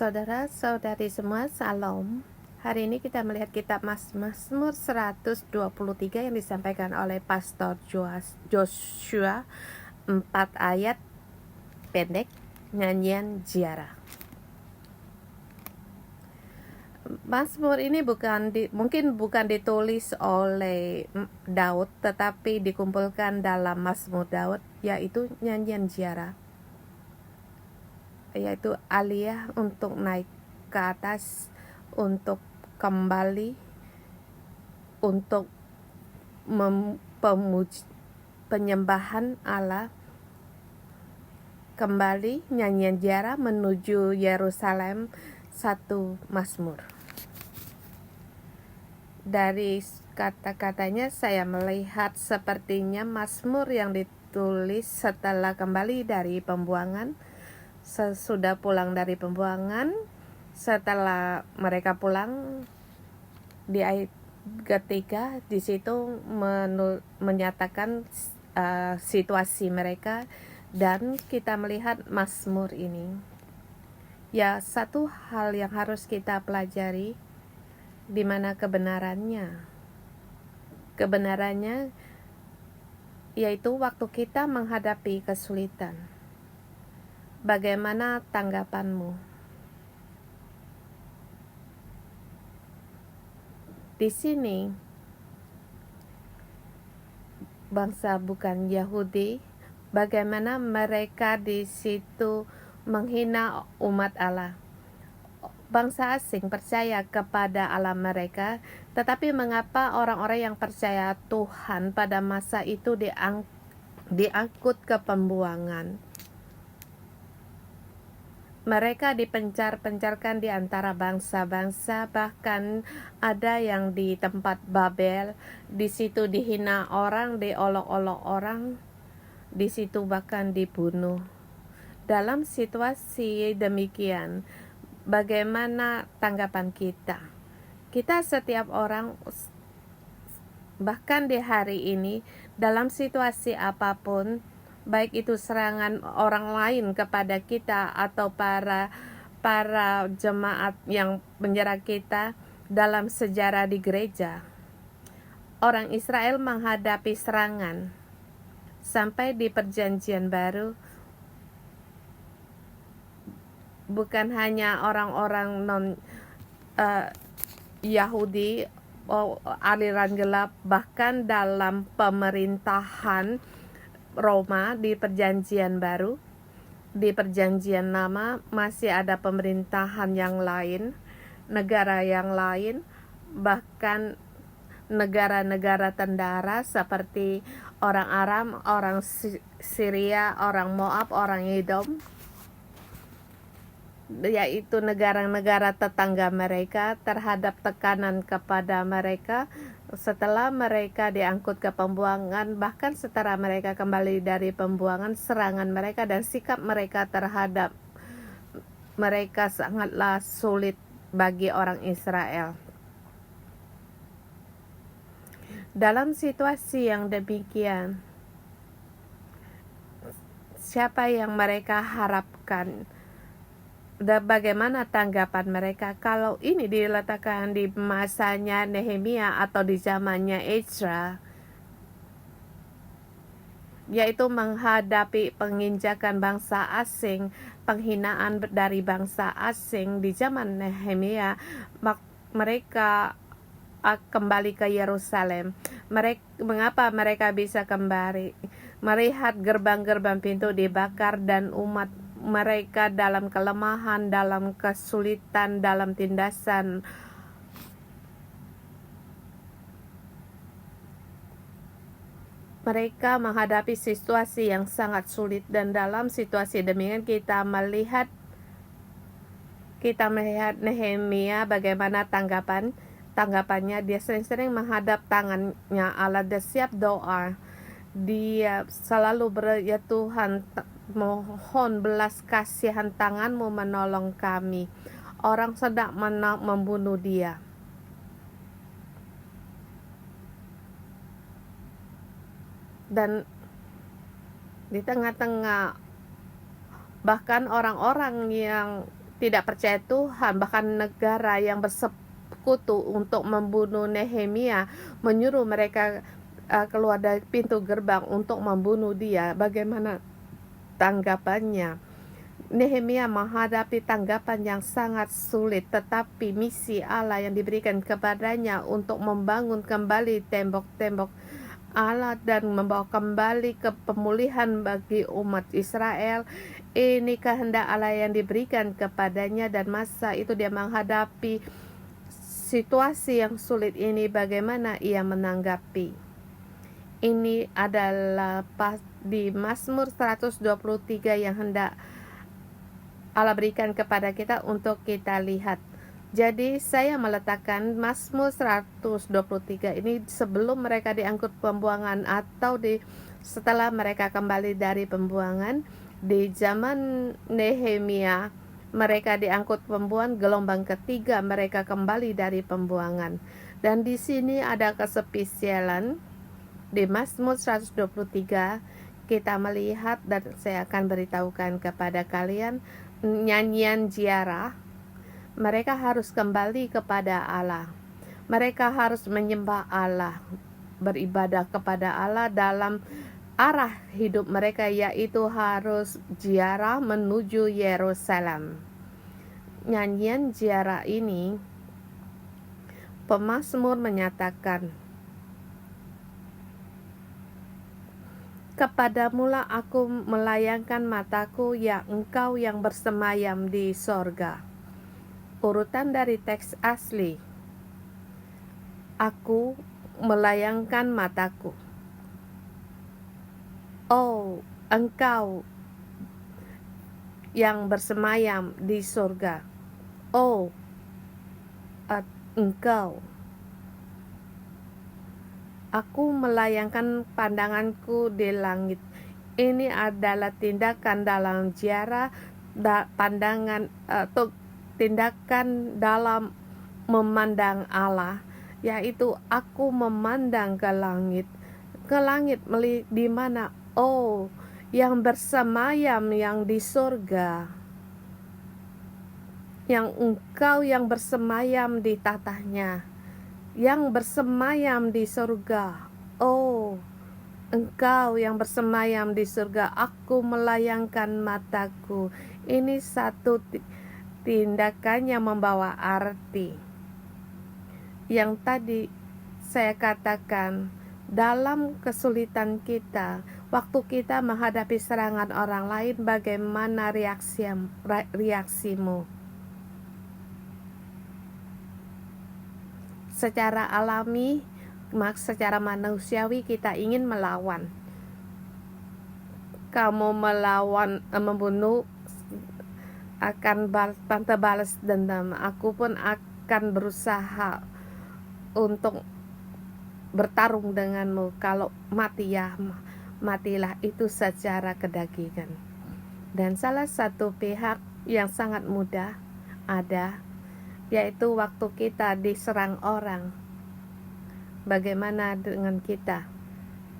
Saudara-saudari semua, salam. Hari ini kita melihat kitab Mazmur 123 yang disampaikan oleh Pastor Joshua, 4 ayat pendek, nyanyian ziarah. Mazmur ini mungkin bukan ditulis oleh Daud, tetapi dikumpulkan dalam Mazmur Daud, yaitu nyanyian ziarah, yaitu aliyah untuk naik ke atas, untuk kembali, untuk penyembahan Allah, kembali, nyanyian ziarah menuju Yerusalem, satu Mazmur. Dari kata-katanya saya melihat sepertinya Mazmur yang ditulis setelah kembali dari pembuangan, sesudah pulang dari pembuangan. Setelah mereka pulang, di ayat ketiga di situ menyatakan situasi mereka, dan kita melihat Mazmur ini. Ya, satu hal yang harus kita pelajari, di mana kebenarannya yaitu waktu kita menghadapi kesulitan. Bagaimana tanggapanmu? Di sini bangsa bukan Yahudi, bagaimana mereka di situ menghina umat Allah. Bangsa asing percaya kepada Allah mereka, tetapi mengapa orang-orang yang percaya Tuhan pada masa itu diangkut ke pembuangan? Mereka dipencar-pencarkan di antara bangsa-bangsa, bahkan ada yang di tempat Babel, di situ dihina orang, diolok-olok orang, di situ bahkan dibunuh. Dalam situasi demikian, bagaimana tanggapan kita? Kita setiap orang, bahkan di hari ini, dalam situasi apapun, baik itu serangan orang lain kepada kita atau para jemaat yang menyerang kita dalam sejarah di gereja, orang Israel menghadapi serangan sampai di Perjanjian Baru. Bukan hanya orang-orang Yahudi, aliran gelap, bahkan dalam pemerintahan Roma di Perjanjian Baru, di Perjanjian Lama masih ada pemerintahan yang lain, negara yang lain, bahkan negara-negara tentara seperti orang Aram, orang Syria, orang Moab, orang Edom, yaitu negara-negara tetangga mereka, terhadap tekanan kepada mereka setelah mereka diangkut ke pembuangan. Bahkan setelah mereka kembali dari pembuangan, serangan mereka dan sikap mereka terhadap mereka sangatlah sulit bagi orang Israel. Dalam situasi yang demikian, siapa yang mereka harapkan? Dan bagaimana tanggapan mereka kalau ini diletakkan di masanya Nehemia atau di zamannya Ezra, yaitu menghadapi penginjakan bangsa asing, penghinaan dari bangsa asing di zaman Nehemia. Mereka kembali ke Yerusalem. Mengapa mereka bisa kembali? Melihat gerbang-gerbang pintu dibakar dan umat mereka dalam kelemahan, dalam kesulitan, dalam tindasan. Mereka menghadapi situasi yang sangat sulit, dan dalam situasi demikian kita melihat Nehemia bagaimana tanggapannya. Dia sering-sering menghadap tangannya Allah, dia siap doa. Dia selalu ya Tuhan, mohon belas kasihan tanganmu menolong kami. Orang sedang membunuh dia. Dan di tengah-tengah bahkan orang-orang yang tidak percaya Tuhan, bahkan negara yang bersekutu untuk membunuh Nehemia, menyuruh mereka keluar dari pintu gerbang untuk membunuh dia. Bagaimana tanggapannya? Nehemia menghadapi tanggapan yang sangat sulit, tetapi misi Allah yang diberikan kepadanya untuk membangun kembali tembok-tembok Allah dan membawa kembali ke pemulihan bagi umat Israel. Ini kehendak Allah yang diberikan kepadanya, dan masa itu dia menghadapi situasi yang sulit ini. Bagaimana ia menanggapi? Ini adalah di Mazmur 123 yang hendak Allah berikan kepada kita untuk kita lihat. Jadi saya meletakkan Mazmur 123 ini sebelum mereka diangkut pembuangan atau setelah mereka kembali dari pembuangan. Di zaman Nehemia mereka diangkut pembuangan, gelombang ketiga mereka kembali dari pembuangan. Dan di sini ada kespesialan di Mazmur 123. Kita melihat, dan saya akan beritahukan kepada kalian, nyanyian ziarah. Mereka harus kembali kepada Allah. Mereka harus menyembah Allah, beribadah kepada Allah dalam arah hidup mereka, yaitu harus ziarah menuju Yerusalem. Nyanyian ziarah ini, pemazmur menyatakan, "Kepadamulah aku melayangkan mataku, ya Engkau yang bersemayam di sorga." Urutan dari teks asli, "Aku melayangkan mataku." Oh, Engkau yang bersemayam di surga. Oh, Engkau. Aku melayangkan pandanganku di langit. Ini adalah tindakan dalam ziarah, pandangan atau tindakan dalam memandang Allah, yaitu aku memandang ke langit. Ke langit di mana? Oh, yang bersemayam yang di surga. Yang Engkau yang bersemayam di tatahnya, yang bersemayam di surga. Oh, Engkau yang bersemayam di surga, aku melayangkan mataku. Ini satu tindakan yang membawa arti. Yang tadi saya katakan, dalam kesulitan kita, waktu kita menghadapi serangan orang lain, bagaimana reaksimu? Secara alami, secara manusiawi kita ingin melawan. Kamu melawan, membunuh, akan tante balas dendam. Aku pun akan berusaha untuk bertarung denganmu. Kalau mati ya matilah, itu secara kedagingan. Dan salah satu pihak yang sangat mudah ada, yaitu waktu kita diserang orang. Bagaimana dengan kita?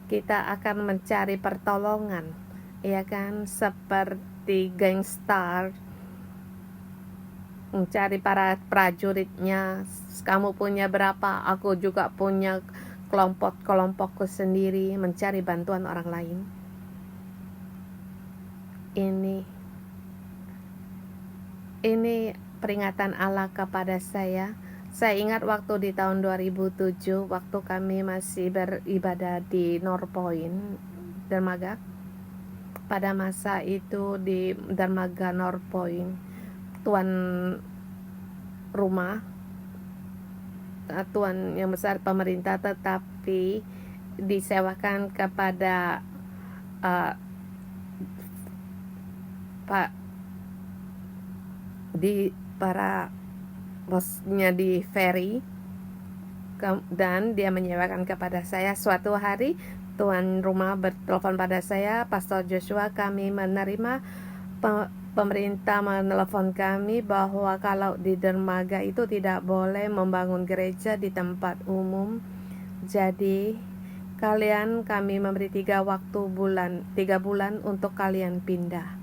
Kita akan mencari pertolongan, ya kan? Seperti gangster mencari para prajuritnya. Kamu punya berapa, aku juga punya kelompokku sendiri, mencari bantuan orang lain. Ini peringatan Allah kepada saya. Saya ingat waktu di tahun 2007, waktu kami masih beribadah di North Point, Dermaga. Pada masa itu di Dermaga North Point, tuan rumah, tuan yang besar pemerintah, tetapi disewakan kepada para bosnya di ferry, dan dia menyewakan kepada saya. Suatu hari tuan rumah bertelepon pada saya, "Pastor Joshua, kami menerima pemerintah menelepon kami bahwa kalau di dermaga itu tidak boleh membangun gereja di tempat umum. Jadi kami memberi 3 bulan untuk kalian pindah."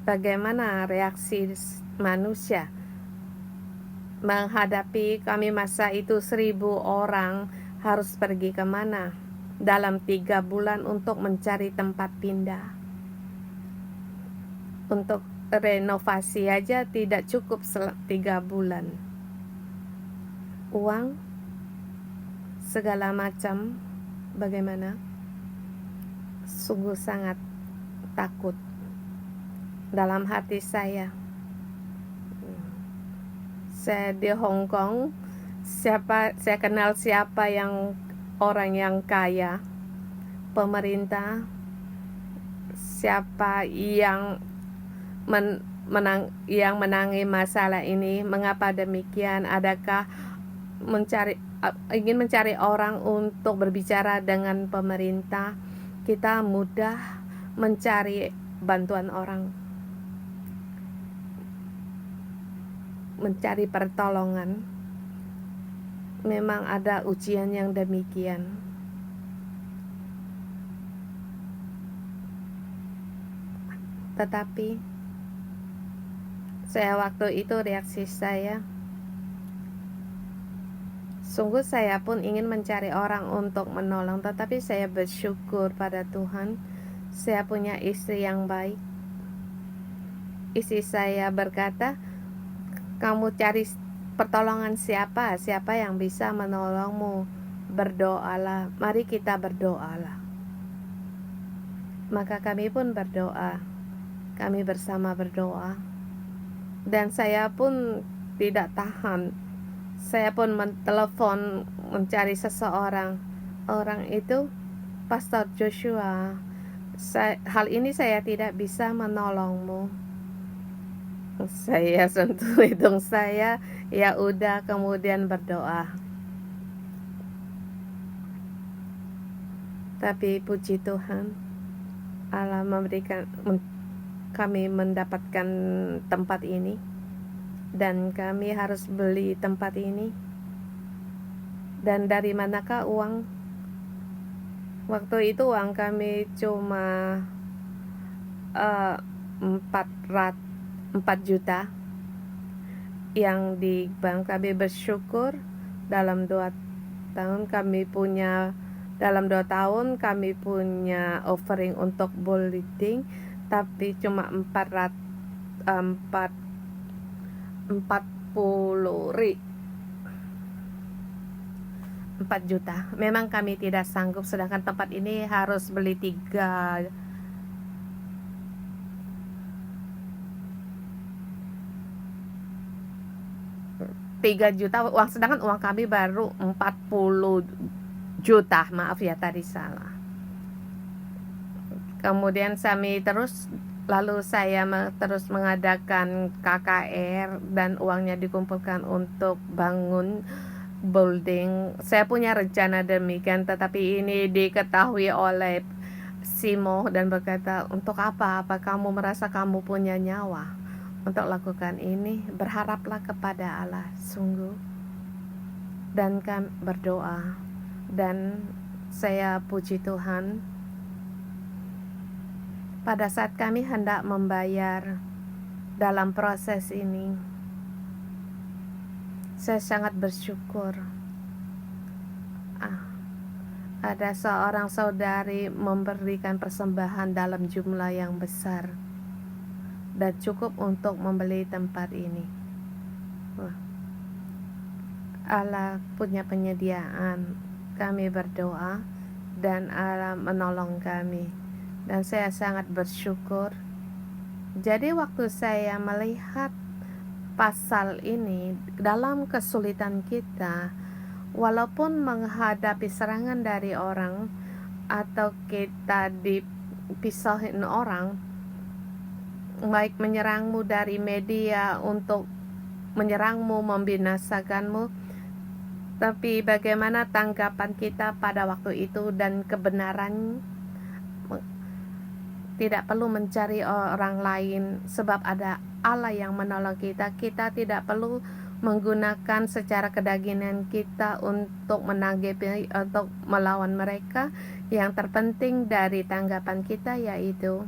bagaimana reaksi manusia menghadapi kami masa itu 1.000 orang harus pergi kemana dalam 3 bulan untuk mencari tempat pindah. Untuk renovasi aja tidak cukup 3 bulan. Uang, segala macam, bagaimana? Sungguh sangat takut dalam hati saya. Saya di Hong Kong, saya kenal siapa yang orang yang kaya, pemerintah, siapa yang menangani masalah ini. Mengapa demikian? Adakah ingin mencari orang untuk berbicara dengan pemerintah? Kita mudah mencari bantuan orang, mencari pertolongan. Memang ada ujian yang demikian. Tetapi saya waktu itu reaksi saya, sungguh saya pun ingin mencari orang untuk menolong, tetapi saya bersyukur pada Tuhan. Saya punya istri yang baik. Istri saya berkata, kamu cari pertolongan siapa yang bisa menolongmu? Berdoalah, mari kita berdoalah. Maka kami pun berdoa, kami bersama berdoa. Dan saya pun tidak tahan, saya pun mentelepon mencari seseorang. Orang itu Pastor Joshua, hal ini saya tidak bisa menolongmu. Saya sentuh hidung saya, ya udah, kemudian berdoa. Tapi puji Tuhan, Allah memberikan kami mendapatkan tempat ini, dan kami harus beli tempat ini. Dan dari manakah uang? Waktu itu uang kami cuma 4 juta yang di bank. Kami bersyukur dalam 2 tahun kami punya offering untuk building, tapi cuma 4 juta. Memang kami tidak sanggup, sedangkan tempat ini harus beli 3 juta uang, sedangkan uang kami baru 40 juta. Maaf ya, tadi salah. Kemudian lalu saya terus mengadakan KKR dan uangnya dikumpulkan untuk bangun building. Saya punya rencana demikian, tetapi ini diketahui oleh Simo dan berkata, untuk apa kamu merasa kamu punya nyawa untuk lakukan ini? Berharaplah kepada Allah sungguh. Dan kami berdoa, dan saya puji Tuhan, pada saat kami hendak membayar dalam proses ini, saya sangat bersyukur. Ada seorang saudari memberikan persembahan dalam jumlah yang besar dan cukup untuk membeli tempat ini. Allah punya penyediaan. Kami berdoa dan Allah menolong kami, dan saya sangat bersyukur. Jadi waktu saya melihat pasal ini dalam kesulitan kita, walaupun menghadapi serangan dari orang atau kita dipisahin orang, baik menyerangmu dari media untuk menyerangmu, membinasakanmu, tapi bagaimana tanggapan kita pada waktu itu dan kebenaran. Tidak perlu mencari orang lain, sebab ada Allah yang menolong kita. Kita tidak perlu menggunakan secara kedagingan kita untuk menanggapi atau melawan mereka. Yang terpenting dari tanggapan kita yaitu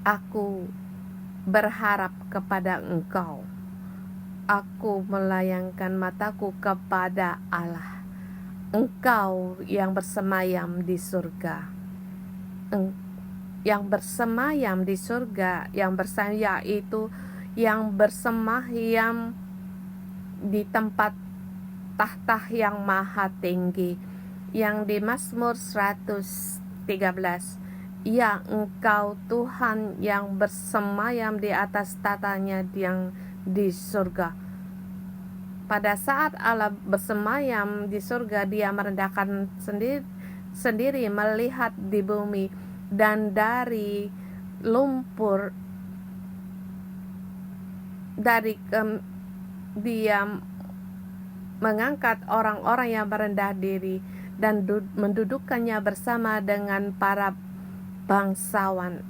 Aku berharap kepada Engkau. Aku melayangkan mataku kepada Allah. Engkau yang bersemayam di surga. Yang bersemayam di surga, yang bersemayam yaitu yang bersemayam di tempat tahta yang maha tinggi, yang di Mazmur 113. Ya, Engkau Tuhan yang bersemayam di atas tatanya yang di surga. Pada saat Allah bersemayam di surga, Dia merendahkan sendiri melihat di bumi, dan dari lumpur Dia mengangkat orang-orang yang merendah diri dan mendudukkannya bersama dengan para bangsawan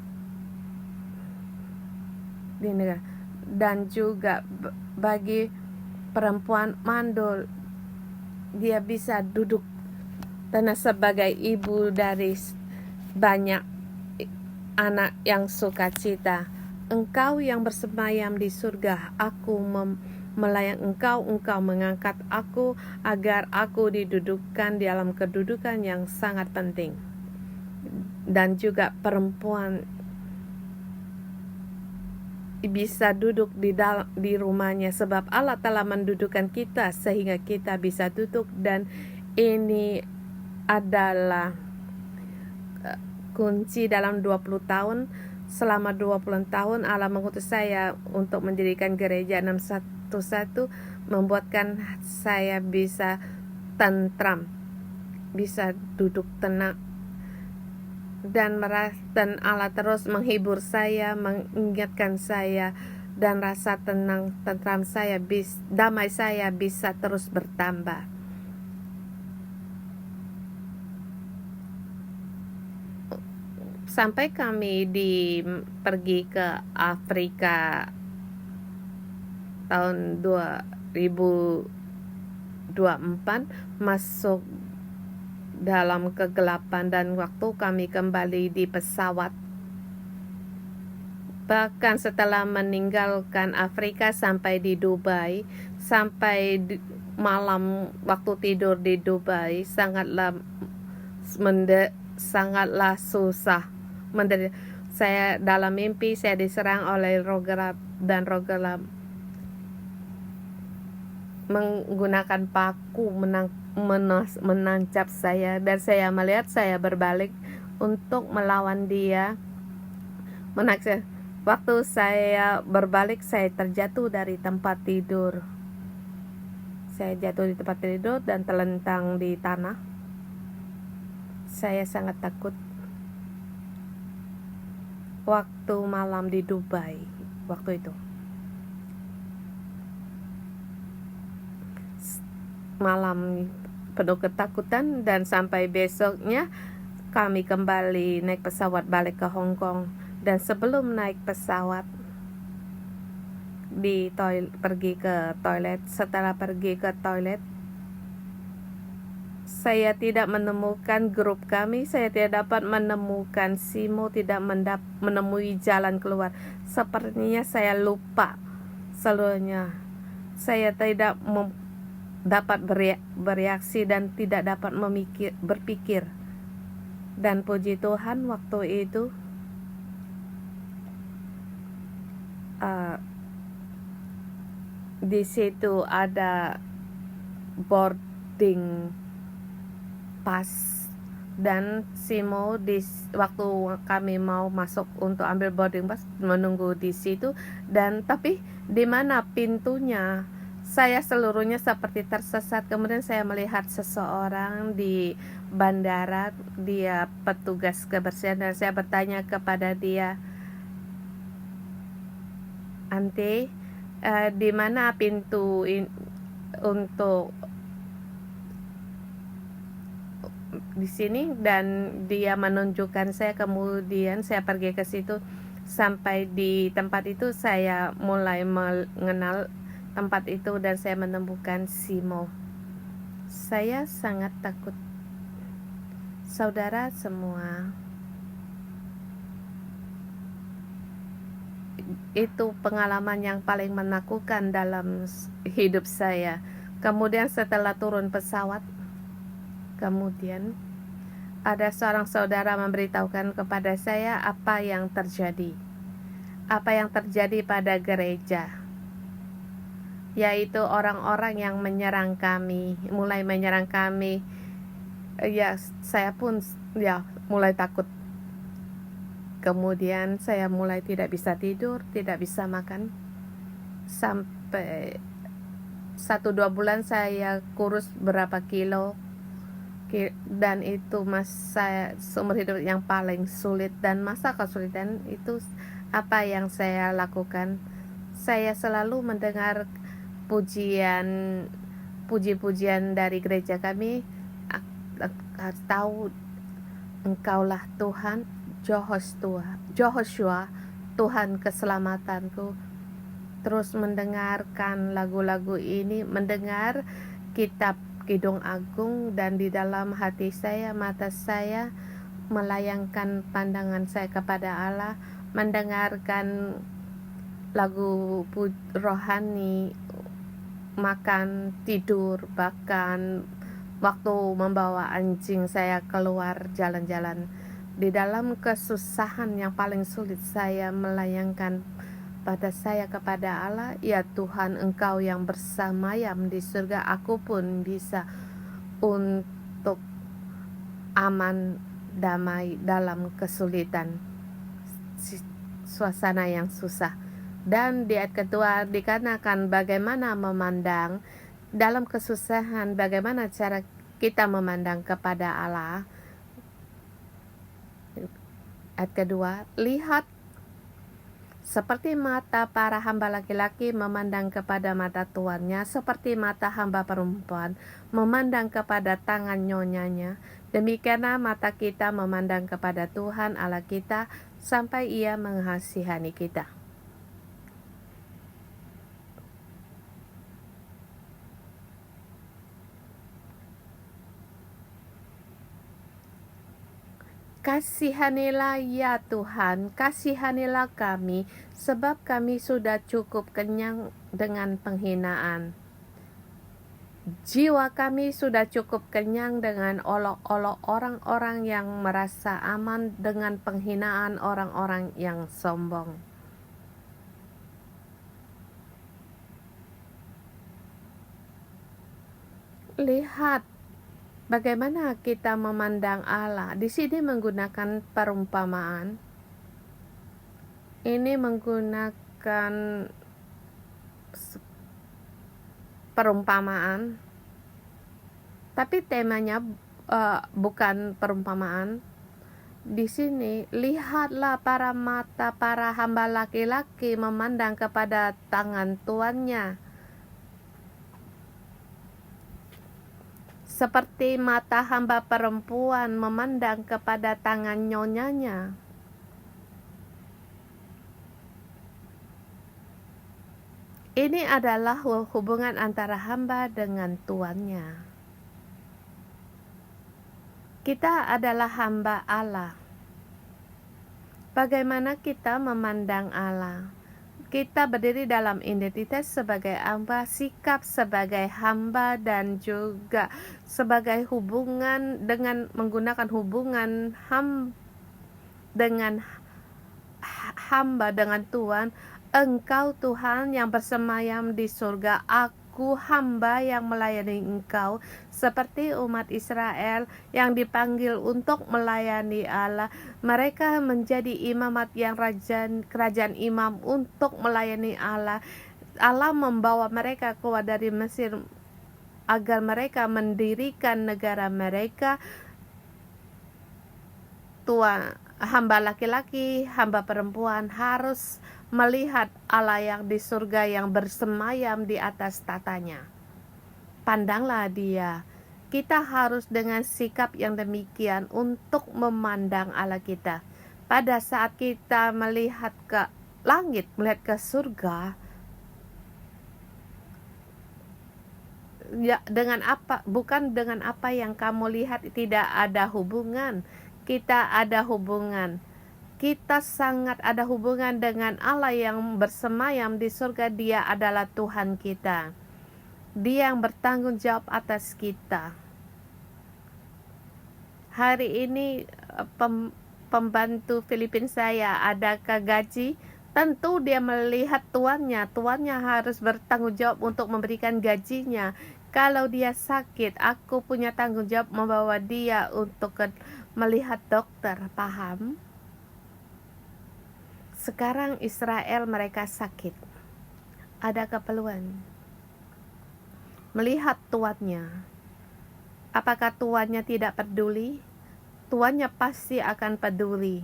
di negara. Dan juga bagi perempuan mandul, dia bisa duduk karena sebagai ibu dari banyak anak yang sukacita. Engkau yang bersemayam di surga, aku melayang Engkau mengangkat aku agar aku didudukkan di dalam kedudukan yang sangat penting. Dan juga perempuan bisa duduk di rumahnya, sebab Allah telah mendudukkan kita sehingga kita bisa duduk. Dan ini adalah kunci dalam 20 tahun. Selama 20 tahun Allah mengutus saya untuk mendirikan gereja 611, membuatkan saya bisa tentram, bisa duduk tenang, dan Allah terus menghibur saya, mengingatkan saya, dan rasa tentram saya, damai saya bisa terus bertambah. Sampai kami pergi ke Afrika tahun 2024, masuk dalam kegelapan, dan waktu kami kembali di pesawat, bahkan setelah meninggalkan Afrika sampai di Dubai, sampai malam waktu tidur di Dubai sangatlah susah. Saya dalam mimpi saya diserang oleh roh gelap, dan roh gelap menggunakan paku menancap saya, dan saya melihat saya berbalik untuk melawan dia. Waktu saya berbalik, saya terjatuh dari tempat tidur. Saya jatuh di tempat tidur dan terlentang di tanah. Saya sangat takut waktu malam di Dubai waktu itu. Malam penuh ketakutan, dan sampai besoknya kami kembali naik pesawat balik ke Hong Kong. Dan sebelum naik pesawat, pergi ke toilet. Setelah pergi ke toilet, saya tidak menemukan grup kami, saya tidak dapat menemukan Simo, tidak menemui jalan keluar. Sepertinya saya lupa seluruhnya. Saya tidak dapat bereaksi dan tidak dapat berpikir. Dan puji Tuhan, waktu itu di situ ada boarding pass, dan Simo waktu kami mau masuk untuk ambil boarding pass menunggu di situ. Dan tapi di mana pintunya, saya seluruhnya seperti tersesat. Kemudian saya melihat seseorang di bandara, dia petugas kebersihan, dan saya bertanya kepada dia, "Ante, di mana pintu untuk di sini?" Dan dia menunjukkan saya. Kemudian saya pergi ke situ. Sampai di tempat itu saya mulai mengenal tempat itu, dan saya menemukan Simo. Saya sangat takut. Saudara semua, Itu pengalaman yang paling menakutkan dalam hidup saya. Kemudian setelah turun pesawat, kemudian ada seorang saudara memberitahukan kepada saya apa yang terjadi. Apa yang terjadi pada gereja, yaitu orang-orang yang menyerang kami, mulai menyerang kami. Ya, saya pun mulai takut. Kemudian saya mulai tidak bisa tidur, tidak bisa makan. Sampai 1-2 bulan saya kurus berapa kilo. Dan itu masa seumur hidup yang paling sulit. Dan masa kesulitan itu apa yang saya lakukan? Saya selalu mendengar puji-pujian dari gereja kami. Tahu Engkaulah Tuhan, Jehoshua, Tuhan keselamatanku. Terus mendengarkan lagu-lagu ini, mendengar kitab Kidung Agung, dan di dalam hati saya, mata saya melayangkan pandangan saya kepada Allah, mendengarkan lagu rohani, makan, tidur, bahkan waktu membawa anjing saya keluar jalan-jalan. Di dalam kesusahan yang paling sulit, saya melayangkan pada saya kepada Allah, ya Tuhan, Engkau yang bersemayam di surga, aku pun bisa untuk aman, damai dalam kesulitan, suasana yang susah. Dan di ayat kedua dikatakan bagaimana memandang dalam kesusahan, bagaimana cara kita memandang kepada Allah. Ayat kedua, lihat seperti mata para hamba laki-laki memandang kepada mata tuannya, seperti mata hamba perempuan memandang kepada tangan nyonyanya, demikianlah mata kita memandang kepada Tuhan Allah kita sampai Ia mengasihani kita. Kasihanilah ya Tuhan, kasihanilah kami, sebab kami sudah cukup kenyang dengan penghinaan. Jiwa kami sudah cukup kenyang dengan olok-olok orang-orang yang merasa aman, dengan penghinaan orang-orang yang sombong. Lihat bagaimana kita memandang Allah. Di sini menggunakan perumpamaan. Ini menggunakan perumpamaan, tapi temanya bukan perumpamaan. Di sini, lihatlah para mata para hamba laki-laki memandang kepada tangan tuannya, seperti mata hamba perempuan memandang kepada tangan nyonyanya. Ini adalah hubungan antara hamba dengan tuannya. Kita adalah hamba Allah. Bagaimana kita memandang Allah? Kita berdiri dalam identitas sebagai hamba, sikap sebagai hamba, dan juga sebagai hubungan dengan menggunakan hubungan dengan hamba dengan Tuhan. Engkau Tuhan yang bersemayam di surga, aku hamba yang melayani Engkau, seperti umat Israel yang dipanggil untuk melayani Allah. Mereka menjadi imamat yang kerajaan imam untuk melayani Allah. Allah membawa mereka keluar dari Mesir agar mereka mendirikan negara mereka. Tuhan, hamba laki-laki, hamba perempuan harus melihat Allah yang di surga yang bersemayam di atas tatanya. Pandanglah Dia. Kita harus dengan sikap yang demikian untuk memandang Allah kita. Pada saat kita melihat ke langit, melihat ke surga, ya, dengan apa? Bukan dengan apa yang kamu lihat, tidak ada hubungan. Kita ada hubungan. kita sangat ada hubungan dengan Allah yang bersemayam di surga. Dia adalah Tuhan kita. Dia yang bertanggung jawab atas kita. Hari ini pembantu Filipina saya ada gaji, tentu dia melihat tuannya harus bertanggung jawab untuk memberikan gajinya. Kalau dia sakit, aku punya tanggung jawab membawa dia untuk melihat dokter, paham? Sekarang Israel mereka sakit, ada keperluan melihat tuannya. Apakah tuannya tidak peduli? Tuannya pasti akan peduli.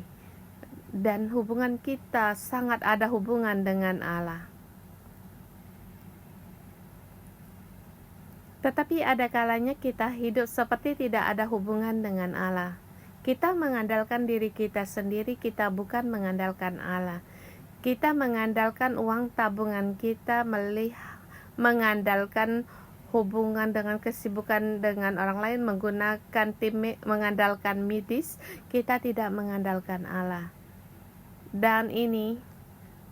Dan hubungan kita sangat ada hubungan dengan Allah. Tetapi ada kalanya kita hidup seperti tidak ada hubungan dengan Allah. Kita mengandalkan diri kita sendiri, kita bukan mengandalkan Allah. Kita mengandalkan uang tabungan kita, mengandalkan hubungan dengan kesibukan dengan orang lain, mengandalkan medis. Kita tidak mengandalkan Allah. Dan ini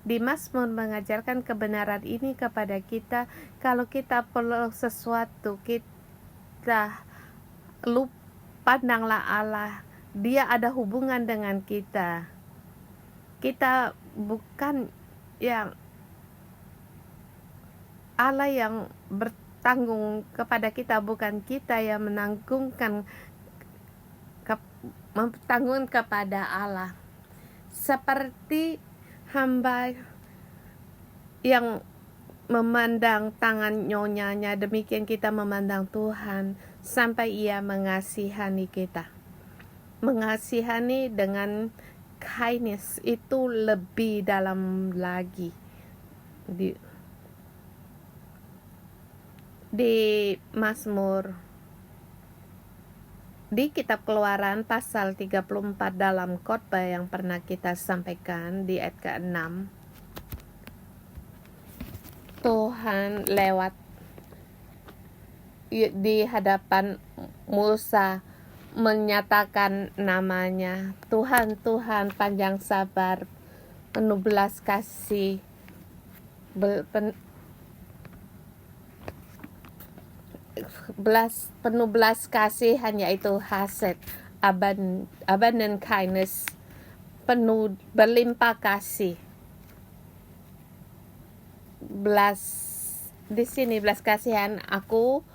di Mazmur mengajarkan kebenaran ini kepada kita. Kalau kita perlu sesuatu, kita pandanglah Allah. Dia ada hubungan dengan kita. Kita bukan yang Allah yang bertanggung kepada kita, bukan kita yang menanggungkan kepada Allah. Seperti hamba yang memandang tangan nyonyanya, demikian kita memandang Tuhan sampai Ia mengasihani kita. Mengasihani dengan kindness itu lebih dalam lagi. Di Mazmur, di kitab Keluaran pasal 34 dalam khotbah yang pernah kita sampaikan di ayat ke-6, Tuhan lewat di hadapan Musa menyatakan namanya. Tuhan, Tuhan panjang sabar, penuh belas kasih, penuh belas kasihan, yaitu hased, abundant kindness, penuh berlimpah kasih. Di sini belas kasihan, aku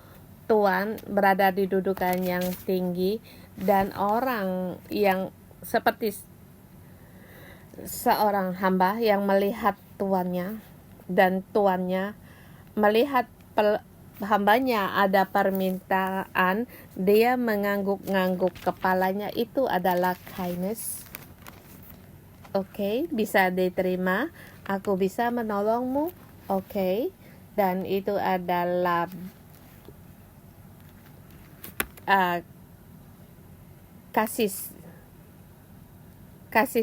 Tuhan berada di dudukan yang tinggi, dan orang yang seperti seorang hamba yang melihat tuannya, dan tuannya melihat hambanya ada permintaan, dia mengangguk-ngangguk kepalanya. Itu adalah kindness. Oke, bisa diterima. Aku bisa menolongmu. Oke, dan itu adalah kasih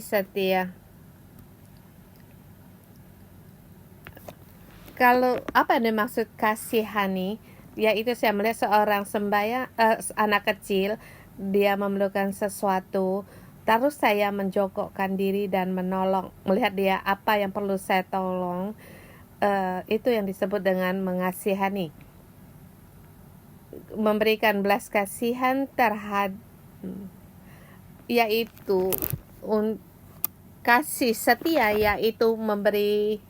setia. Kalau apa yang dimaksud kasihani, yaitu saya melihat seorang anak kecil, dia memerlukan sesuatu, terus saya menjongkokkan diri dan menolong, melihat dia apa yang perlu saya tolong. Itu yang disebut dengan mengasihani, memberikan belas kasihan terhadap, yaitu kasih setia, yaitu memberi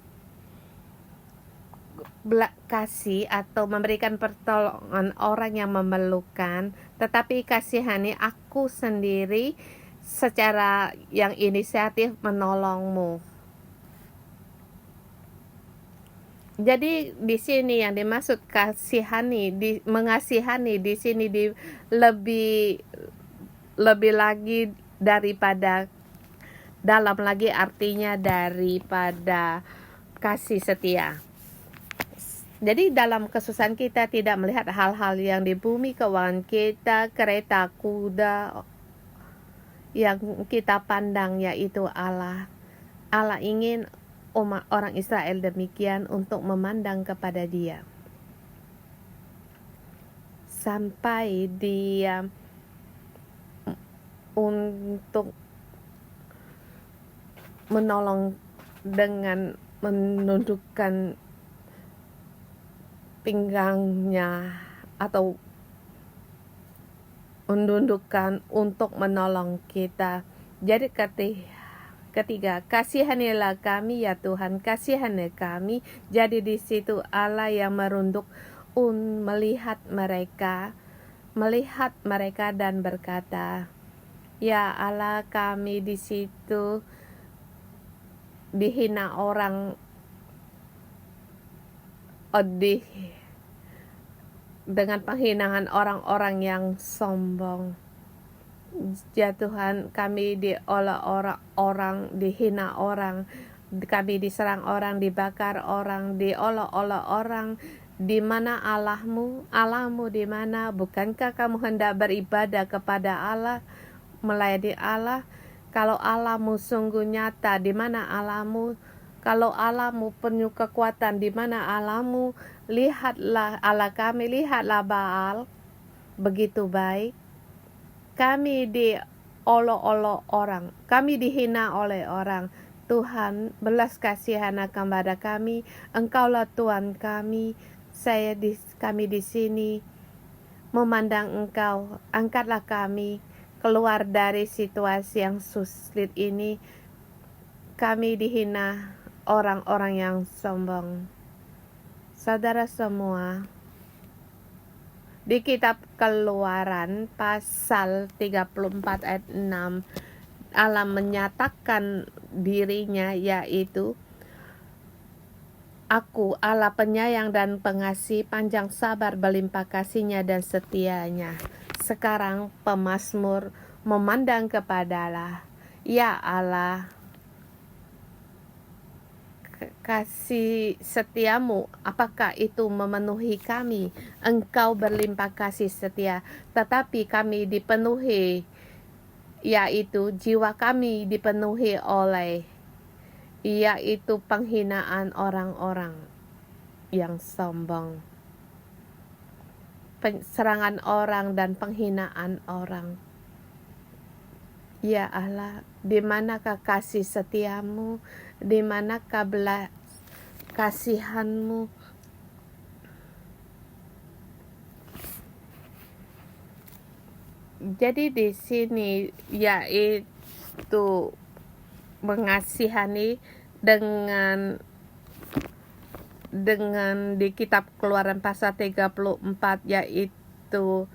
kasih atau memberikan pertolongan orang yang memerlukan. Tetapi kasihani, aku sendiri secara yang inisiatif menolongmu. Jadi di sini yang dimaksud kasihani, mengasihani di sini lebih lagi daripada, dalam lagi artinya daripada kasih setia. Jadi dalam kesusahan kita tidak melihat hal-hal yang di bumi, keuangan kita, kereta, kuda, yang kita pandang yaitu Allah. Allah ingin orang Israel demikian, untuk memandang kepada Dia sampai Dia untuk menolong dengan menundukkan pinggangnya atau menundukkan untuk menolong kita. Jadi ketiga, kasihanilah kami ya Tuhan, kasihani kami. Jadi di situ Allah yang merunduk melihat mereka dan berkata, ya Allah, kami di situ dihina orang, dengan penghinaan orang-orang yang sombong. Ya Tuhan, kami diolah orang, dihina orang, kami diserang orang, dibakar orang, diolah-olah orang. Di mana Allahmu? Allahmu di mana? Bukankah kamu hendak beribadah kepada Allah, melayani Allah? Kalau Allahmu sungguh nyata, di mana Allahmu? Kalau Allahmu penuh kekuatan, di mana Allahmu? Lihatlah Allah kami, lihatlah Baal, begitu baik. Kami diolok-olok orang, kami dihina oleh orang. Tuhan, belas kasihan kepada kami. Engkaulah Tuhan kami. Kami di sini memandang Engkau. Angkatlah kami keluar dari situasi yang sulit ini. Kami dihina orang-orang yang sombong. Saudara semua, di kitab Keluaran pasal 34 ayat 6, Allah menyatakan dirinya, yaitu Aku Allah penyayang dan pengasih, panjang sabar, berlimpah kasihnya dan setianya. Sekarang pemazmur memandang kepada Allah. Ya Allah, kasih setiamu, apakah itu memenuhi kami? Engkau berlimpah kasih setia, tetapi kami dipenuhi, yaitu jiwa kami dipenuhi oleh, yaitu penghinaan orang-orang yang sombong, serangan orang dan penghinaan orang. Ya Allah, di manakah kasih setiamu? Di manakah belas kasihanmu? Jadi di sini yaitu mengasihani dengan di kitab Keluaran pasal 34, yaitu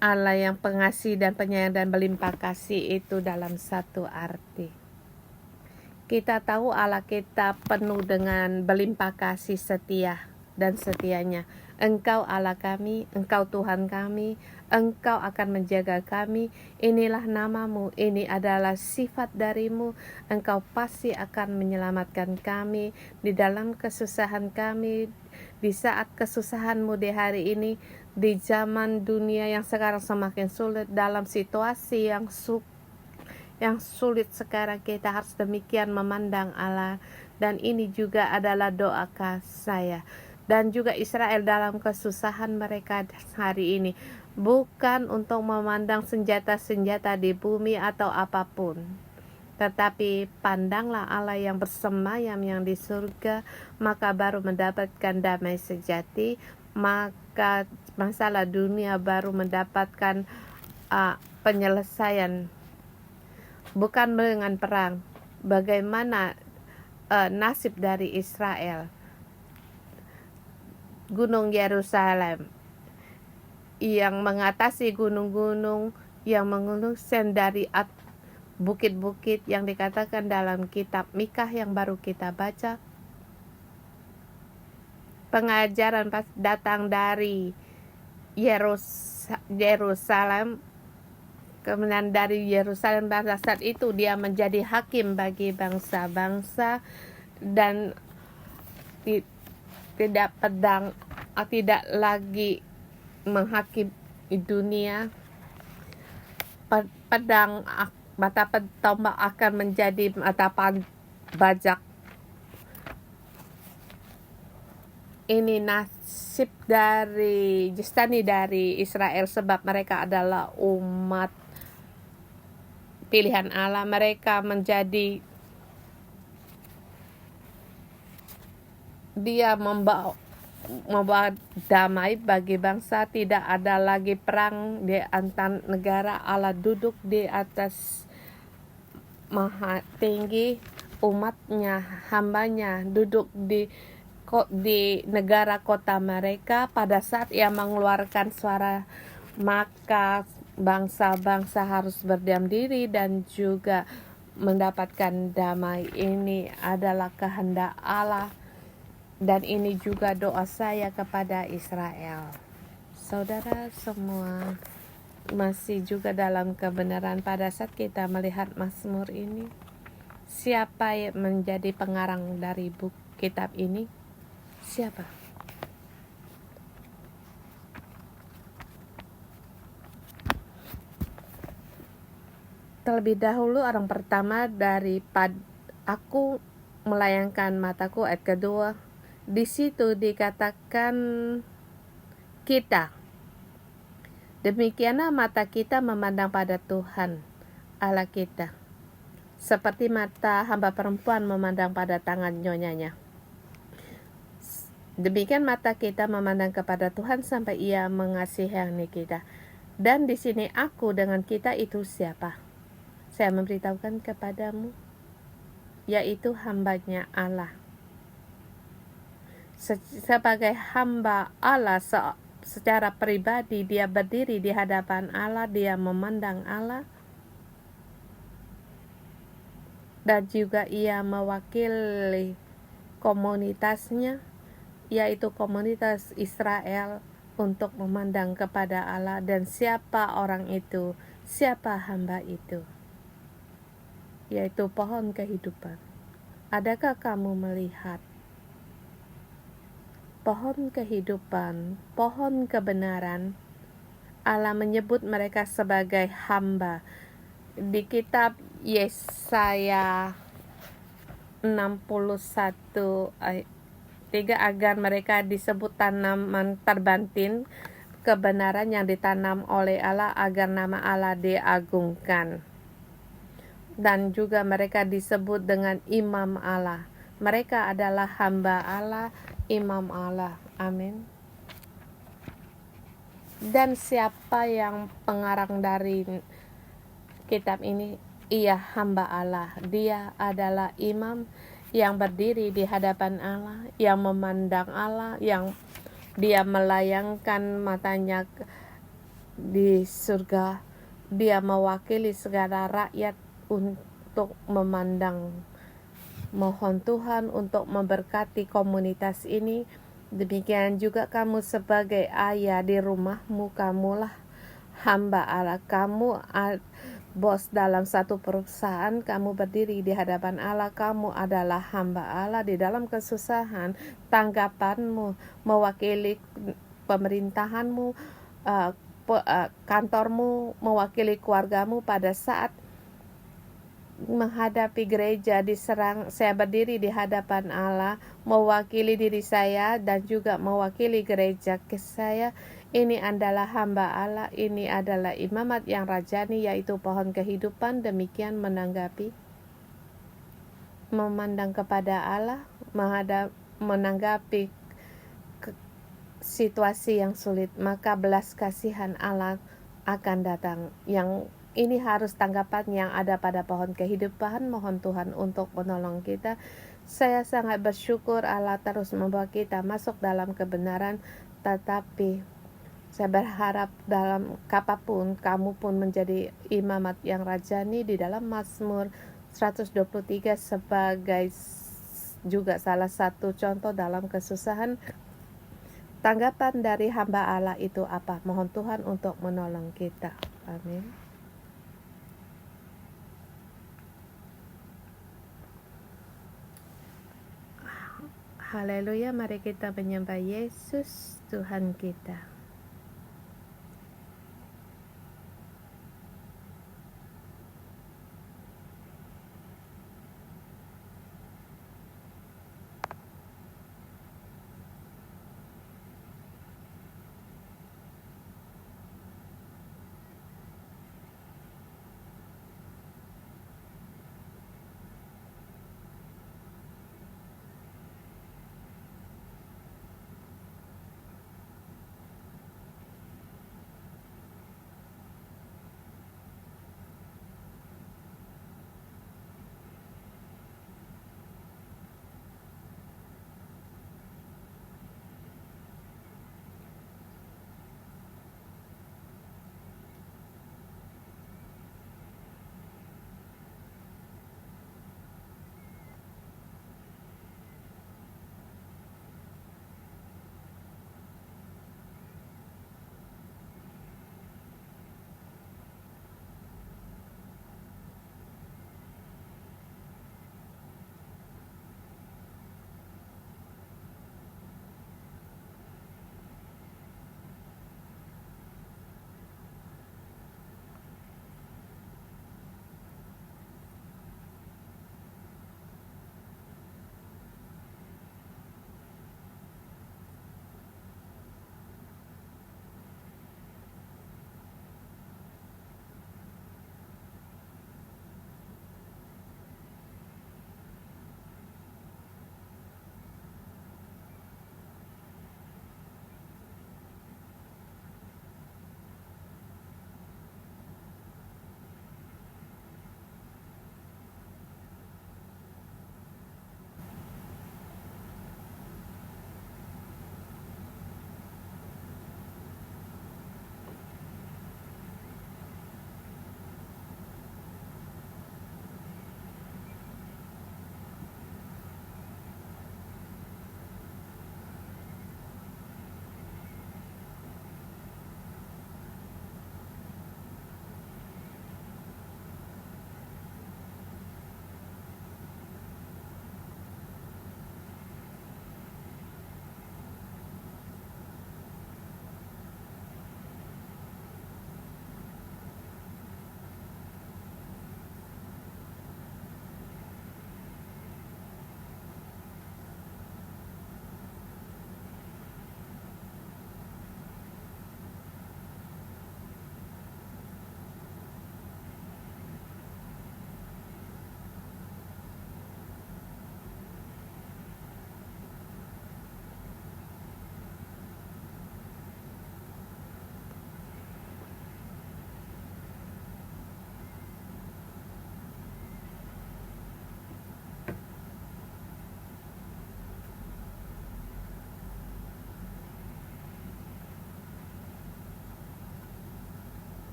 Allah yang pengasih dan penyayang dan berlimpah kasih itu dalam satu arti. Kita tahu Allah kita penuh dengan berlimpah kasih setia dan setianya. Engkau Allah kami, Engkau Tuhan kami, Engkau akan menjaga kami. Inilah namamu, ini adalah sifat darimu. Engkau pasti akan menyelamatkan kami di dalam kesusahan kami, di saat kesusahanmu di hari ini, di zaman dunia yang sekarang semakin sulit, dalam situasi yang sulit sekarang, kita harus demikian memandang Allah. Dan ini juga adalah doa saya dan juga Israel dalam kesusahan mereka hari ini, bukan untuk memandang senjata-senjata di bumi atau apapun, tetapi pandanglah Allah yang bersemayam yang di surga, maka baru mendapatkan damai sejati, maka masalah dunia baru mendapatkan penyelesaian, bukan dengan perang. Bagaimana nasib dari Israel? Gunung Yerusalem yang mengatasi gunung-gunung, yang mengusir dari bukit-bukit yang dikatakan dalam kitab Mikha yang baru kita baca. Pengajaran datang dari Yerusalem, kemudian dari Yerusalem pada saat itu dia menjadi hakim bagi bangsa-bangsa dan tidak lagi menghakimi dunia. Mata tombak akan menjadi mata bajak. Ini nasib dari Israel, sebab mereka adalah umat pilihan Allah. Mereka menjadi Dia membawa damai bagi bangsa. Tidak ada lagi perang di antar negara. Allah duduk di atas maha tinggi, umatnya, hambanya duduk di negara kota mereka. Pada saat ia mengeluarkan suara, maka bangsa-bangsa harus berdiam diri dan juga mendapatkan damai. Ini adalah kehendak Allah, dan ini juga doa saya kepada Israel. Saudara semua, masih juga dalam kebenaran pada saat kita melihat Mazmur ini, siapa yang menjadi pengarang dari buku kitab ini? Siapa? Terlebih dahulu orang pertama aku melayangkan mataku, ayat kedua. Di situ dikatakan kita. Demikianlah mata kita memandang pada Tuhan Allah kita, seperti mata hamba perempuan memandang pada tangan nyonyanya. Demikian mata kita memandang kepada Tuhan sampai Ia mengasihani kita. Dan di sini aku dengan kita itu siapa? Saya memberitahukan kepadamu, yaitu hambanya Allah. Sebagai hamba Allah secara pribadi, dia berdiri di hadapan Allah, dia memandang Allah, dan juga ia mewakili komunitasnya, yaitu komunitas Israel, untuk memandang kepada Allah. Dan siapa orang itu? Siapa hamba itu? Yaitu pohon kehidupan. Adakah kamu melihat pohon kehidupan, pohon kebenaran? Allah menyebut mereka sebagai hamba. Di kitab Yesaya 61 ayat 3, agar mereka disebut tanaman terbantin kebenaran yang ditanam oleh Allah, agar nama Allah diagungkan. Dan juga mereka disebut dengan imam Allah. Mereka adalah hamba Allah, imam Allah. Amin. Dan siapa yang pengarang dari kitab ini? Ia hamba Allah. Dia adalah imam yang berdiri di hadapan Allah, yang memandang Allah, yang dia melayangkan matanya di surga. Dia mewakili segala rakyat untuk memandang. Mohon Tuhan untuk memberkati komunitas ini. Demikian juga kamu sebagai ayah di rumahmu, kamulah hamba Allah. Kamu bos dalam satu perusahaan, kamu berdiri di hadapan Allah, kamu adalah hamba Allah. Di dalam kesusahan, tanggapanmu mewakili pemerintahanmu, kantormu, mewakili keluargamu. Pada saat menghadapi gereja diserang, saya berdiri di hadapan Allah, mewakili diri saya dan juga mewakili gereja ke saya. Ini adalah hamba Allah, ini adalah imamat yang rajani, yaitu pohon kehidupan. Demikian memandang kepada Allah, menanggapi situasi yang sulit, maka belas kasihan Allah akan datang. Yang ini harus tanggapan yang ada pada pohon kehidupan. Mohon Tuhan untuk menolong kita. Saya sangat bersyukur Allah terus membawa kita masuk dalam kebenaran, tetapi saya berharap dalam kapapun kamu pun menjadi imamat yang rajani. Di dalam Mazmur 123 sebagai juga salah satu contoh dalam kesusahan, tanggapan dari hamba Allah itu apa? Mohon Tuhan untuk menolong kita. Amin. Haleluya, mari kita menyembah Yesus Tuhan kita.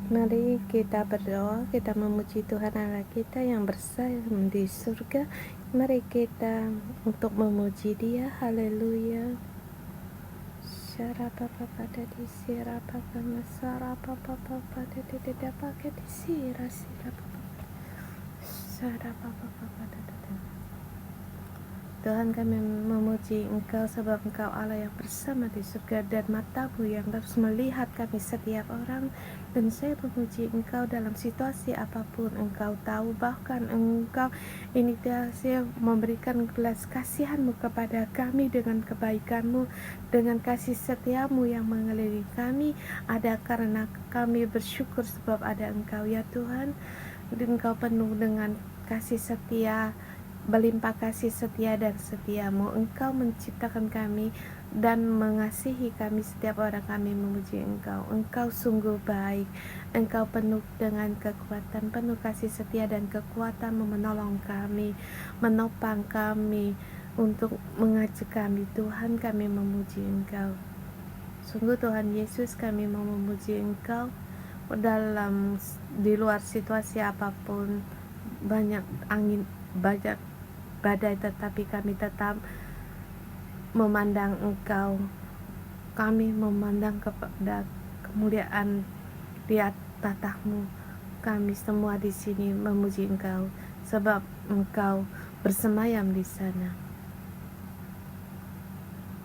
Mari kita berdoa, kita memuji Tuhan Allah kita yang bersayap di surga. Mari kita untuk memuji Dia. Haleluya. Syarapa pada di sirapa kama sarapa pada di pakai di sirapa sarapa pada. Tuhan, kami memuji Engkau sebab Engkau Allah yang bersama di surga dan matamu yang terus melihat kami setiap orang. Dan saya memuji Engkau dalam situasi apapun. Engkau tahu, bahkan Engkau saya memberikan belas kasihan-Mu kepada kami dengan kebaikan-Mu, dengan kasih setiamu yang mengelilingi kami. Ada karena kami bersyukur sebab ada Engkau ya Tuhan. Dan Engkau penuh dengan kasih setia, berlimpah kasih setia dan setiamu. Engkau menciptakan kami dan mengasihi kami setiap orang. Kami memuji Engkau. Engkau sungguh baik. Engkau penuh dengan kekuatan, penuh kasih setia dan kekuatan menolong kami, menopang kami, untuk mengajak kami. Tuhan, kami memuji Engkau. Sungguh Tuhan Yesus, kami mau memuji Engkau di luar situasi apapun, banyak angin, banyak badai, tetapi kami tetap memandang Engkau. Kami memandang kepada kemuliaan di tatahmu. Kami semua di sini memuji Engkau sebab Engkau bersemayam di sana.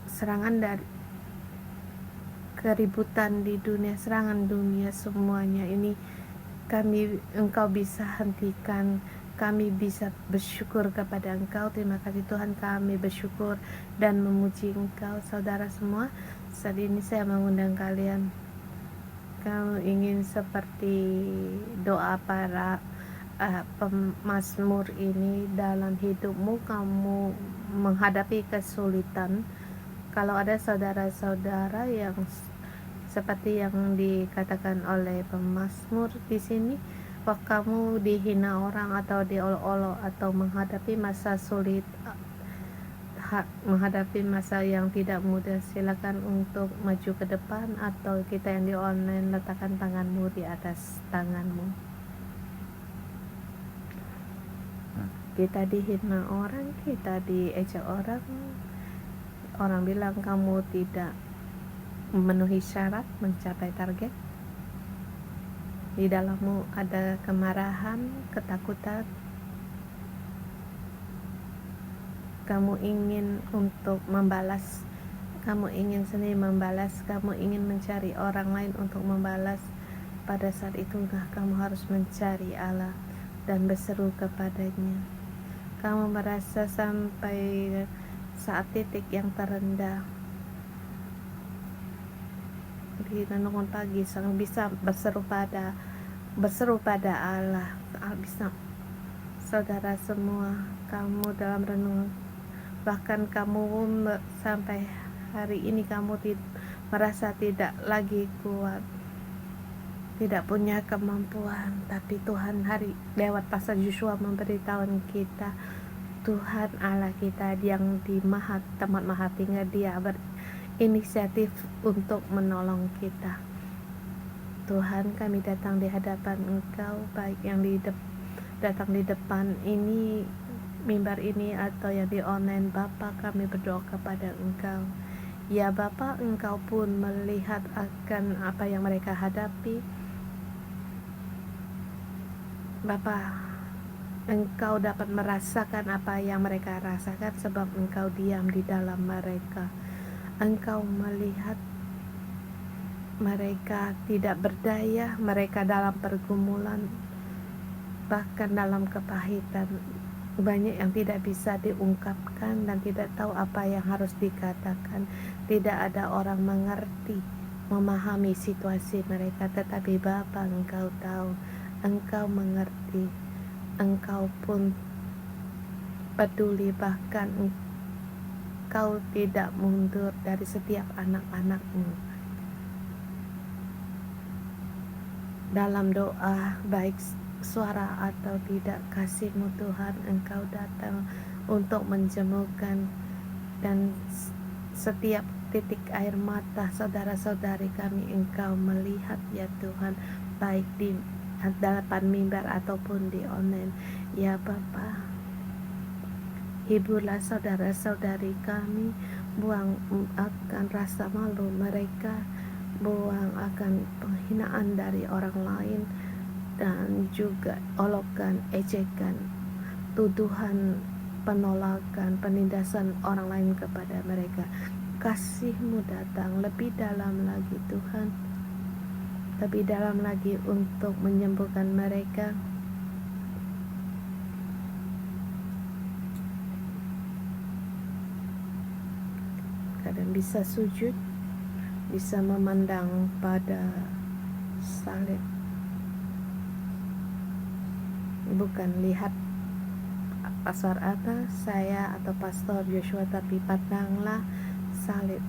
Serangan dari keributan di dunia, serangan dunia semuanya ini Engkau bisa hentikan. Kami bisa bersyukur kepada Engkau. Terima kasih Tuhan, kami bersyukur dan memuji Engkau. Saudara semua, saat ini saya mengundang kalian. Kamu ingin seperti doa para pemazmur ini dalam hidupmu, kamu menghadapi kesulitan. Kalau ada saudara-saudara yang seperti yang dikatakan oleh pemazmur di sini, bahwa kamu dihina orang atau diolok-olok atau menghadapi masa sulit, menghadapi masa yang tidak mudah, silakan untuk maju ke depan, atau kita yang di online, letakkan tanganmu di atas tanganmu. Kita dihina orang, kita diejek orang bilang kamu tidak memenuhi syarat mencapai target. Di dalammu ada kemarahan, ketakutan. Kamu ingin untuk membalas, kamu ingin sendiri membalas, kamu ingin mencari orang lain untuk membalas. Pada saat itulah kamu harus mencari Allah dan berseru kepadanya. Kamu merasa sampai saat titik yang terendah di renungan pagi, sang bisa berseru pada Allah. Bisa, saudara semua, kamu dalam renungan, bahkan kamu sampai hari ini kamu merasa tidak lagi kuat, tidak punya kemampuan, tapi Tuhan lewat pasal Yosua memberitahukan kita, Tuhan Allah kita yang di tempat maha tinggi, Dia berinisiatif untuk menolong kita. Tuhan, kami datang di hadapan Engkau, baik yang datang di depan ini, mimbar ini, atau yang di online. Bapa, kami berdoa kepada Engkau. Ya Bapa, Engkau pun melihat akan apa yang mereka hadapi. Bapa, Engkau dapat merasakan apa yang mereka rasakan sebab Engkau diam di dalam mereka. Engkau melihat mereka tidak berdaya, mereka dalam pergumulan, bahkan dalam kepahitan. Banyak yang tidak bisa diungkapkan dan tidak tahu apa yang harus dikatakan. Tidak ada orang mengerti, memahami situasi mereka. Tetapi Bapa, Engkau tahu, Engkau mengerti, Engkau pun peduli, bahkan Engkau tidak mundur dari setiap anak-anak-Mu. Dalam doa, baik suara atau tidak, kasih-Mu Tuhan, Engkau datang untuk menjemurkan, dan setiap titik air mata saudara-saudari kami Engkau melihat ya Tuhan. baik di depan mimbar ataupun di online. Ya Bapa, hiburlah saudara-saudari kami, buang akan rasa malu mereka, buang akan penghinaan dari orang lain, dan juga olokkan, ejekan, tuduhan, penolakan, penindasan orang lain kepada mereka. Kasih-Mu datang lebih dalam lagi Tuhan, lebih dalam lagi untuk menyembuhkan mereka. Kadang bisa sujud, bisa memandang pada salib, bukan lihat Pastor Atta, saya atau Pastor Joshua, tapi pandanglah salib.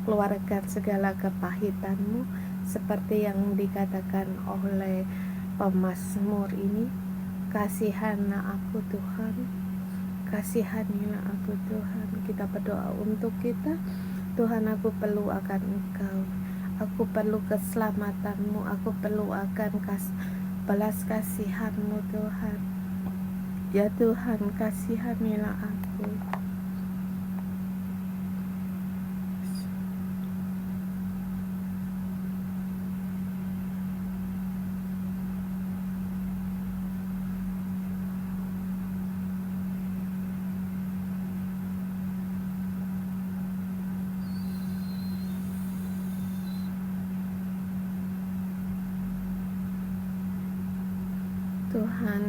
Keluarkan segala kepahitanmu, seperti yang dikatakan oleh pemazmur ini. Kasihanilah aku Tuhan, kasihanilah aku Tuhan. Kita berdoa untuk kita. Tuhan, aku perlu akan Engkau, aku perlu keselamatanmu, aku perlu akan belas kasihanmu Tuhan. Ya Tuhan, kasihanilah aku. Tuhan,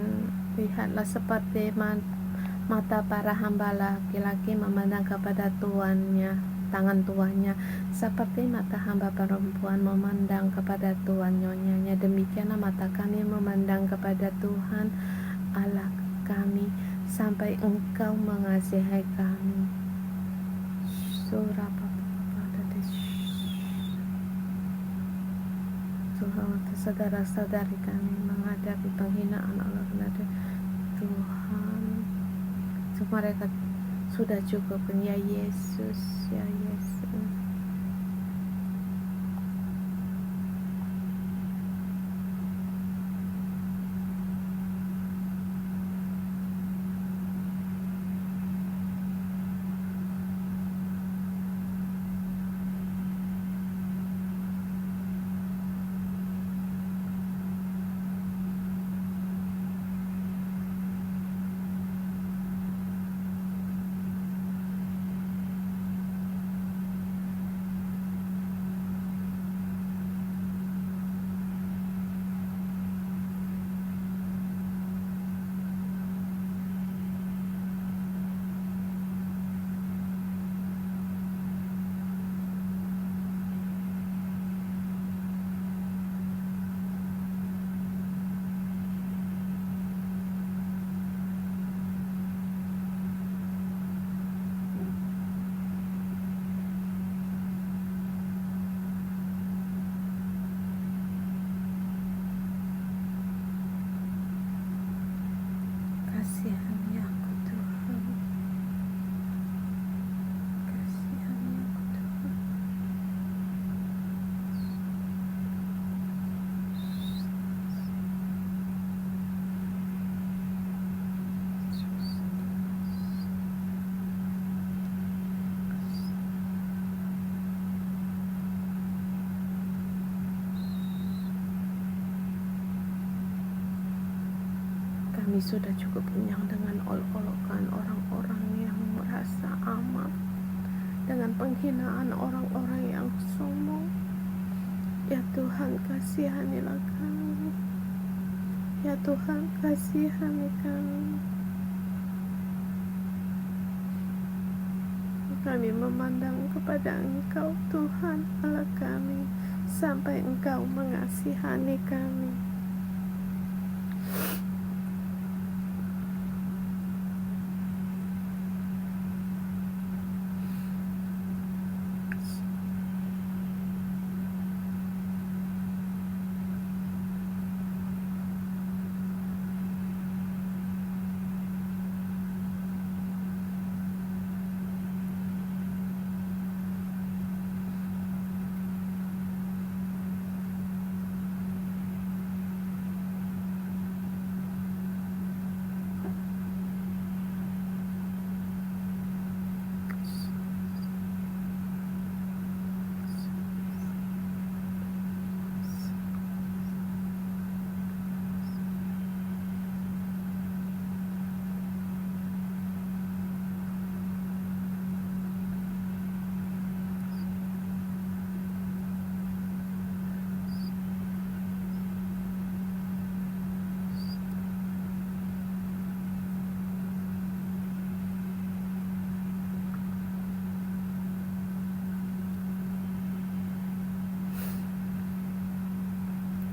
lihatlah seperti mata para hamba laki-laki memandang kepada tuannya, tangan tuannya, seperti mata hamba perempuan memandang kepada tuan nyonyanya. Demikianlah mata kami memandang kepada Tuhan Allah kami, sampai Engkau mengasihi kami. Surah Tuhan, saudara-saudari kami menghadapi penghinaan Allah kepada Tuhan, mereka sudah cukup, ya Yesus, ya Yesus. Kasihani aku Tuhan, kasihani aku Tuhan. Kami sudah cukup kenyang dengan olok-olokan orang-orang yang merasa aman, dengan penghinaan orang-orang yang sombong. Ya Tuhan, kasihanilah kami. Ya Tuhan, kasihani kami. Kami memandang kepada Engkau Tuhan Allah kami, sampai Engkau mengasihani kami.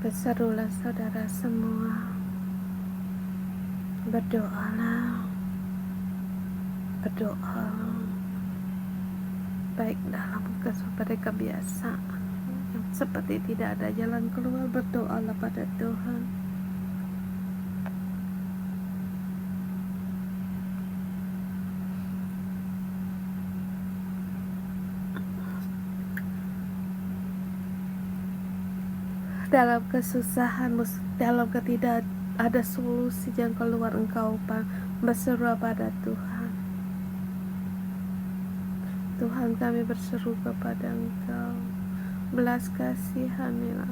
Berserulah saudara semua, berdoalah, berdoa baik dalam seperti kebiasaan yang seperti tidak ada jalan keluar. Berdoalah pada Tuhan. Dalam kesusahan, dalam ketidak ada solusi yang keluar, engkau berseru pada Tuhan. Tuhan, kami berseru kepada Engkau, belas kasihanilah.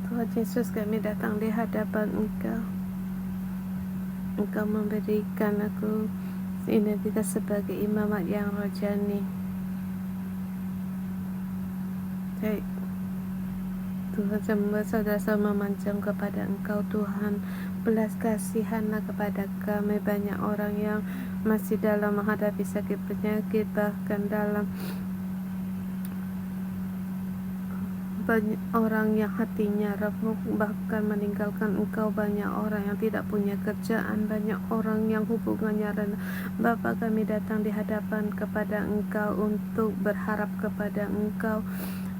Tuhan Yesus, kami datang di hadapan Engkau. Engkau memberikan aku identitas sebagai imamat yang rohani. Baik Tuhan, semua saudara sama memanjang kepada Engkau. Tuhan, belas kasihanlah kepada kami. Banyak orang yang masih dalam menghadapi sakit penyakit, bahkan dalam banyak orang yang hatinya remuk, bahkan meninggalkan Engkau. Banyak orang yang tidak punya kerjaan, banyak orang yang hubungannya rendah. Bapa, kami datang di hadapan kepada Engkau untuk berharap kepada Engkau.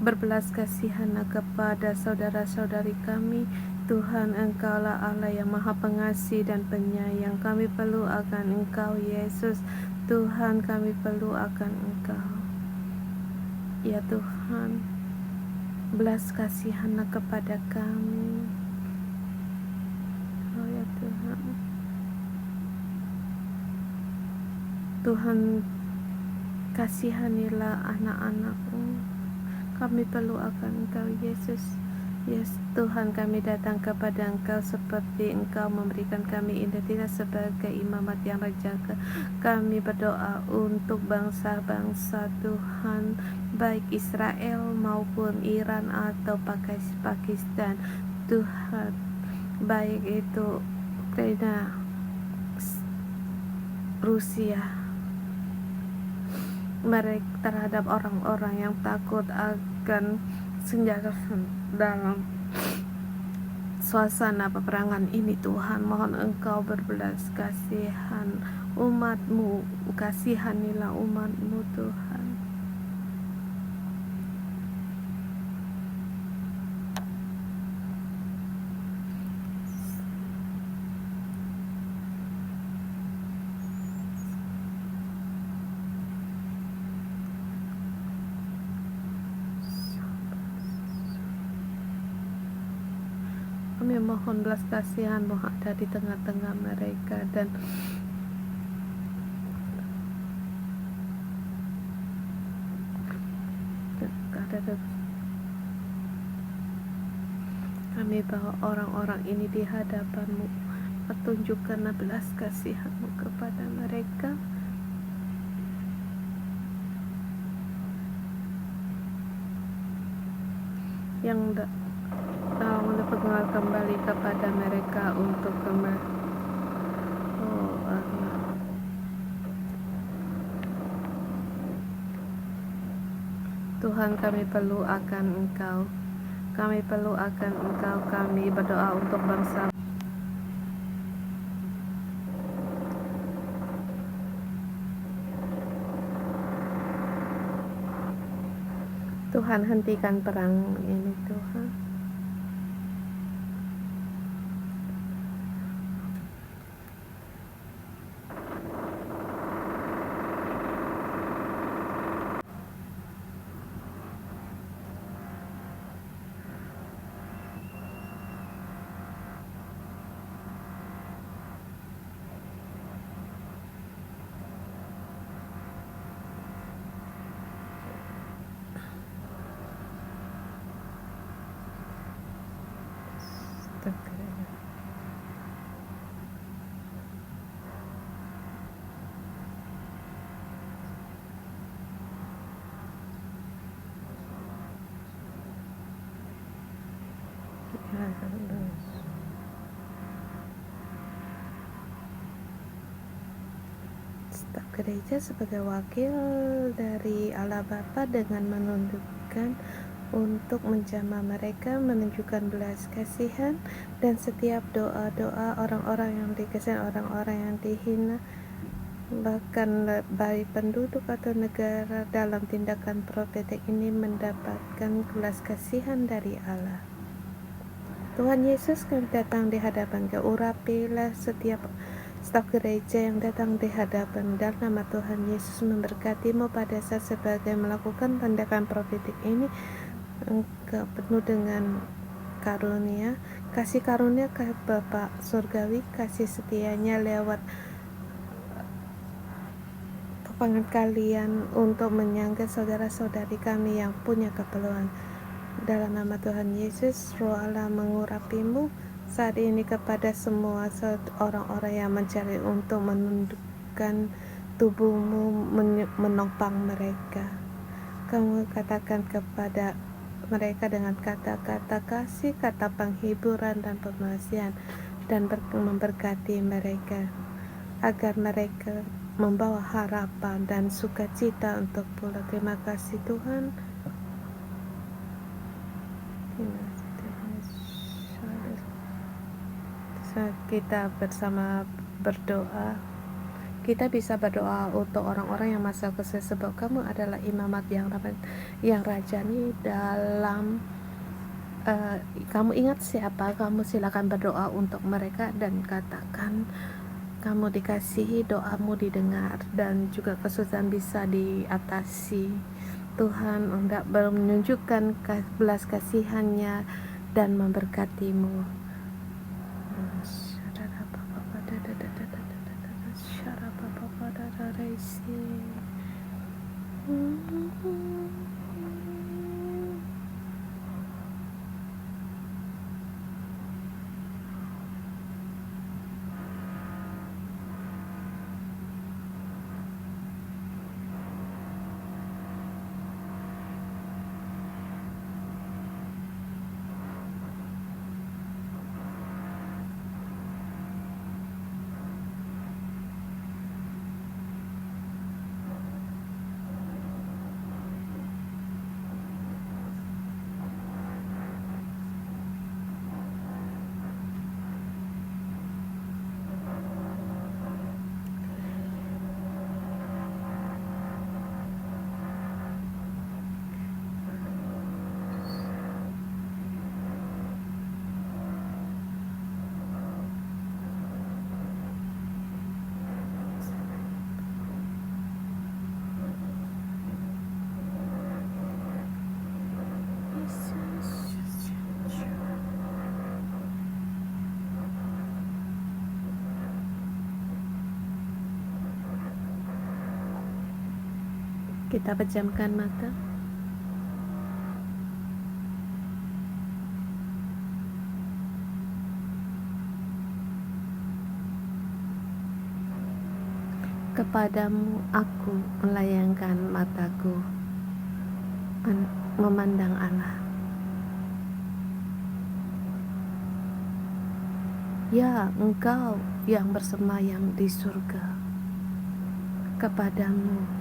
Berbelas kasihanlah kepada saudara-saudari kami. Tuhan, Engkaulah Allah yang Maha Pengasih dan Penyayang. Kami perlu akan Engkau, Yesus. Tuhan, kami perlu akan Engkau. Ya Tuhan, belas kasihanlah kepada kami. Oh ya Tuhan. Tuhan, kasihanilah anak-anak-Mu. Kami perlu akan Engkau, Yesus. Yes, Tuhan, kami datang kepada Engkau seperti Engkau memberikan kami identitas sebagai imamat yang terjaga. Kami berdoa untuk bangsa-bangsa Tuhan, baik Israel maupun Iran atau Pakistan. Tuhan, baik itu Ukraina, Rusia, mereka terhadap orang-orang yang takut akan senjata dalam suasana peperangan ini. Tuhan, mohon Engkau berbelas kasihan umat-Mu. Kasihanilah umat-Mu, Tuhan. Kami mohon belas kasihan-Mu ada di tengah-tengah mereka, dan kami bawa orang-orang ini di hadapan-Mu. Tunjukkanlah belas kasihan-Mu kepada mereka. Yang pengal kembali kepada mereka untuk kembali. Oh Allah, Tuhan, kami perlu akan Engkau. Kami perlu akan Engkau. Kami berdoa untuk bangsa. Tuhan, hentikan perang ini, Tuhan. staf gereja sebagai wakil dari Allah Bapa dengan menundukkan untuk menjamah mereka, menunjukkan belas kasihan dan setiap doa-doa orang-orang yang dikasihi, orang-orang yang dihina, bahkan baik penduduk atau negara dalam tindakan profetik ini mendapatkan belas kasihan dari Allah. Tuhan Yesus kami datang di hadapan Kau, urapilah setiap staf gereja yang datang di hadapan dalam nama Tuhan Yesus, memberkatimu pada saat sebagai melakukan tindakan profetik ini. Engkau penuh dengan karunia, kasih karunia ke Bapa Surgawi, kasih setianya lewat topangan kalian untuk menyangga saudara-saudari kami yang punya keperluan. Dalam nama Tuhan Yesus, Roh Allah mengurapimu saat ini kepada semua orang-orang yang mencari untuk menundukkan tubuhmu, menopang mereka. Kamu katakan kepada mereka dengan kata-kata kasih, kata penghiburan dan pemasihan, dan memberkati mereka agar mereka membawa harapan dan sukacita untuk pulang. Terima kasih Tuhan. Kita bersama berdoa. Kita bisa berdoa untuk orang-orang yang masuk ke sebab kamu adalah imamat yang rajani dalam kamu ingat siapa, kamu silakan berdoa untuk mereka dan katakan kamu dikasihi, doamu didengar dan juga kesusahan bisa diatasi. Tuhan hendak menunjukkan belas kasihannya dan memberkatimu. Kita pejamkan mata. Kepadamu aku melayangkan mataku, memandang Allah. Ya, Engkau yang bersemayam di surga. Kepadamu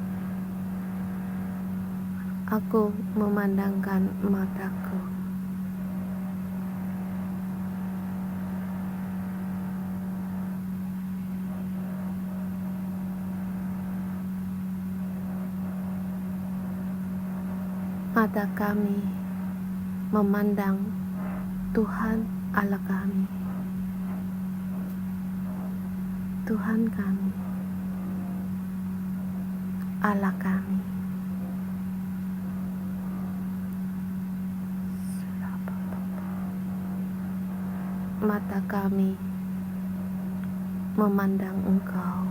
aku memandangkan mataku. Mata kami memandang Tuhan Allah kami. Tuhan kami, Allah kami. Mata kami memandang Engkau,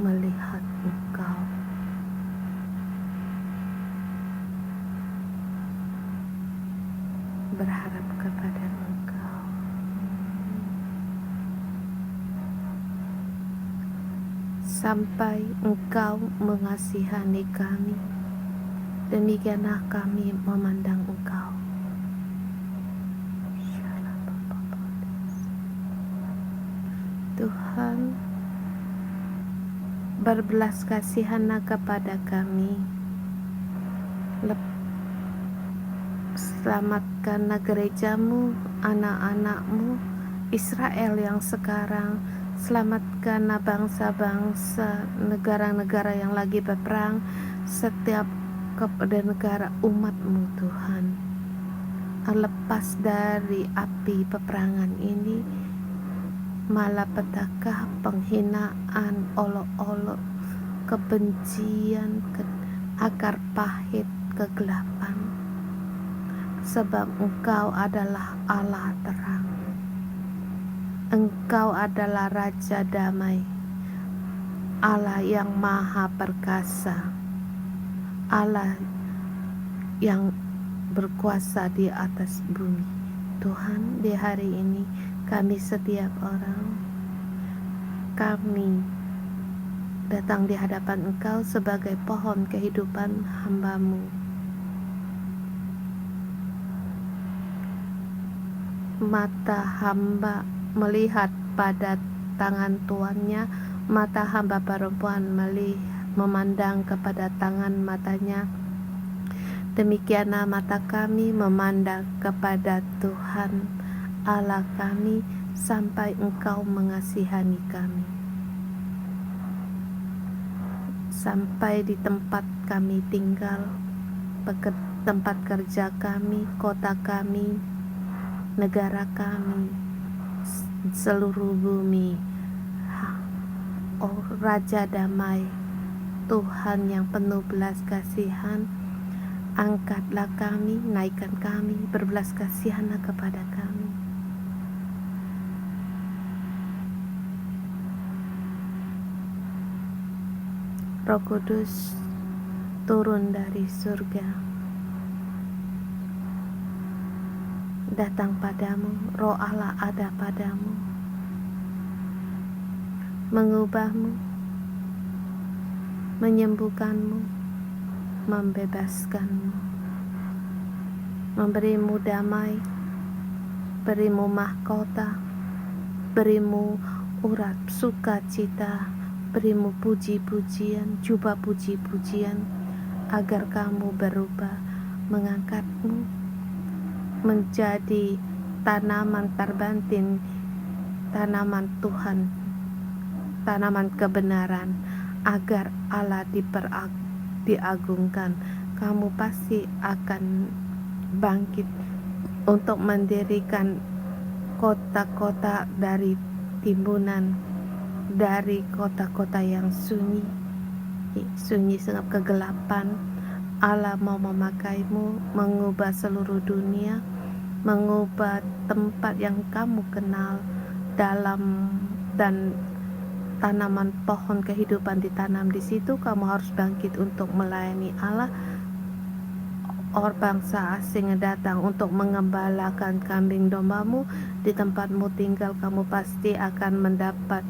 melihat Engkau. Berharap kepada Engkau. Sampai Engkau mengasihani kami, demikianlah kami memandang Engkau. Tuhan, berbelas kasihanlah kepada kami. Selamatkanlah gerejamu, anak-anakmu, Israel yang sekarang. Selamatkanlah bangsa-bangsa, negara-negara yang lagi berperang, setiap kepada negara umatmu Tuhan. Lepas dari api peperangan ini, malapetaka, penghinaan, olok-olok, kebencian, akar pahit, kegelapan. Sebab Engkau adalah Allah terang. Engkau adalah Raja damai, Allah yang maha perkasa, Allah yang berkuasa di atas bumi. Tuhan, di hari ini kami setiap orang, kami datang di hadapan Engkau sebagai pohon kehidupan hamba-Mu. Mata hamba melihat pada tangan tuannya, mata hamba perempuan memandang kepada tangan matanya. Demikianlah mata kami memandang kepada Tuhan Allah kami sampai Engkau mengasihani kami. Sampai di tempat kami tinggal, tempat kerja kami, kota kami, negara kami, seluruh bumi. Oh Raja damai, Tuhan yang penuh belas kasihan, angkatlah kami, naikkan kami, berbelas kasihanlah kepada kami. Roh Kudus turun dari surga, datang padamu, Roh Allah ada padamu, mengubahmu, menyembuhkanmu, membebaskanmu, memberimu damai, berimu mahkota, berimu urat sukacita, berimu puji-pujian, jubah puji-pujian, agar kamu berubah, mengangkatmu menjadi tanaman terbanting, tanaman Tuhan, tanaman kebenaran, agar Allah diagungkan. Kamu pasti akan bangkit untuk mendirikan kota-kota dari timbunan, dari kota-kota yang sunyi sengap kegelapan. Allah mau memakaimu, mengubah seluruh dunia, mengubah tempat yang kamu kenal dalam, dan tanaman pohon kehidupan ditanam di situ. Kamu harus bangkit untuk melayani Allah. Orang bangsa asing datang untuk mengembalakan kambing dombamu. Di tempatmu tinggal kamu pasti akan mendapat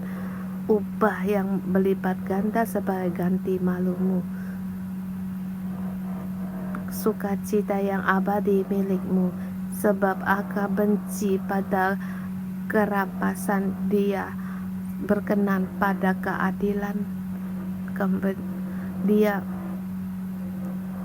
upah yang berlipat ganda sebagai ganti malumu. Sukacita yang abadi milikmu, sebab akan benci pada kerampasan, Dia berkenan pada keadilan. Dia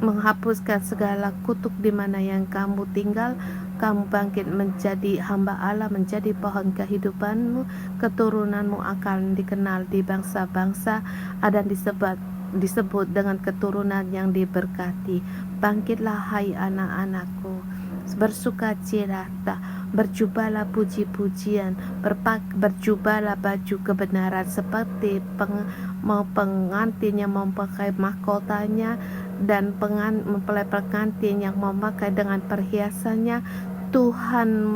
menghapuskan segala kutuk di mana yang kamu tinggal. Kamu bangkit menjadi hamba Allah, menjadi pohon kehidupanmu. Keturunanmu akan dikenal di bangsa-bangsa dan disebut dengan keturunan yang diberkati. Bangkitlah hai anak-anakku, bersukacita, berjubahlah puji-pujian, berjubahlah baju kebenaran, seperti pengantin yang memakai mahkotanya dan mempelai pengantin yang memakai dengan perhiasannya. Tuhan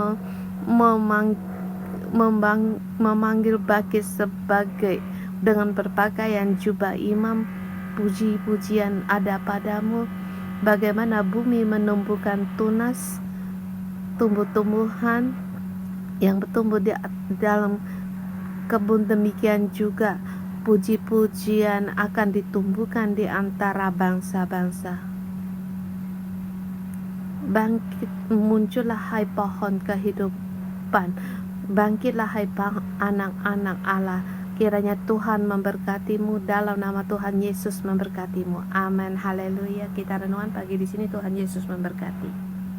memanggil bangkit sebagai dengan berpakaian jubah imam. Puji-pujian ada padamu. Bagaimana bumi menumbuhkan tunas, tumbuh-tumbuhan yang bertumbuh di dalam kebun, demikian juga puji-pujian akan ditumbuhkan di antara bangsa-bangsa. Bangkit, muncullah hai pohon kehidupan, bangkitlah hai anak-anak Allah. Kiranya Tuhan memberkatimu, dalam nama Tuhan Yesus memberkatimu. Amin. Haleluya. Kita renungan pagi di sini. Tuhan Yesus memberkati.